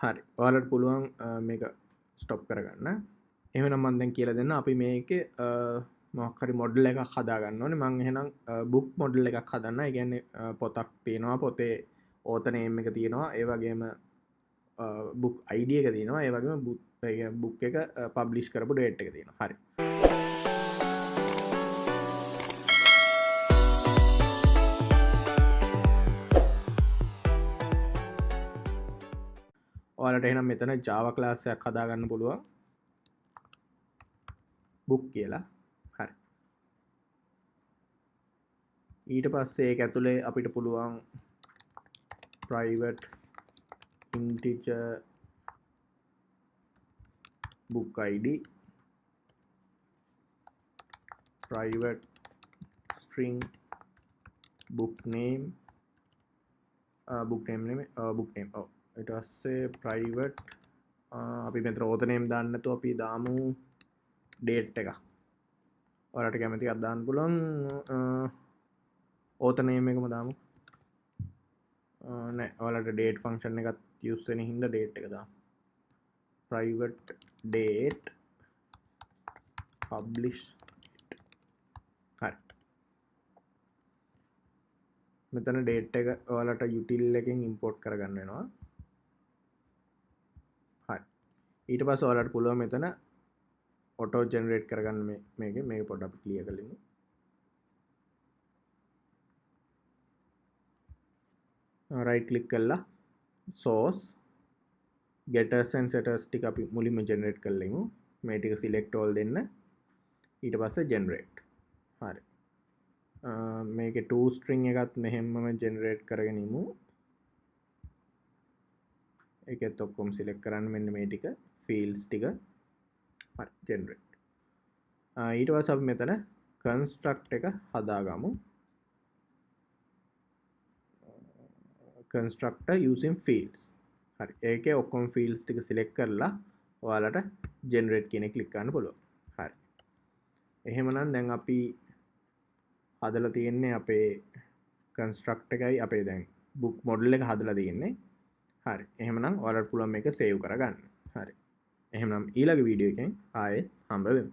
හරි ඔයාලට පුළුවන් මේක ස්ටොප් කරගන්න එහෙනම් මම දැන් කියලා දෙන්න අපි මේකේ මොකක් හරි මොඩල් එකක් හදාගන්න ඕනේ මම එහෙනම් බුක් මොඩල් එකක් හදන්න ඒ කියන්නේ පොතක් තියෙනවා පොතේ ඕතර් නේම් එක තියෙනවා ඒ වගේම බුක් ID එක තියෙනවා ඒ වගේම බුක් එක පබ්ලිෂ් කරපු ඩේට් එක තියෙනවා හරි ඔයාලට එහෙනම් මෙතන Java class එකක් හදාගන්න පුළුවන් book කියලා. හරි. ඊට පස්සේ ඒක ඇතුලේ අපිට පුළුවන් private integer book ID private string book name book name ඔව් ඊට පස්සේ private අපි මෙතන author name දාන්න නැතුව අපි දාමු date එකක්. ඔයාලට කැමති එකක් දාන්න පුළුවන් author name එකම දාමු. නෑ ඔයාලට date function එකත් use වෙන හින්දා date එක දාමු. private date publish හරි. මෙතන date එක ඔයාලට util එකෙන් import කරගන්න වෙනවා. හරි. ඊට පස්සේ ඔයාලට පුළුවන් මෙතන auto generate කරගන්න මේක පොඩ්ඩක් අපි clear කරලිමු. right click කරලා source getters and setters ටික අපි මුලින්ම generate කරලිමු. මේ ටික select all දෙන්න. ඊට පස්සේ generate. හරි. මේකේ to string එකත් මෙහෙමම generate කරගෙන ඉමු. ඒකත් ඔක්කොම select කරන්න මෙන්න මේ ටික fields ටික හරි generate. ඊට පස්සේ අපි මෙතන construct එක හදාගමු. constructor using fields. හරි. ඒකේ ඔක්කොම fields ටික select කරලා ඔයාලට generate කියන එක click කරන්න පුළුවන්. හරි. එහෙමනම් දැන් අපි හදලා තියෙන්නේ අපේ construct එකයි අපේ දැන් book model එක හදලා තියෙන්නේ. හරි. එහෙමනම් ඔයාලට පුළුවන් මේක save කරගන්න. හරි. එහෙනම් ඊළඟ වීඩියෝ එකෙන් ආයෙත් හම්බ වෙමු.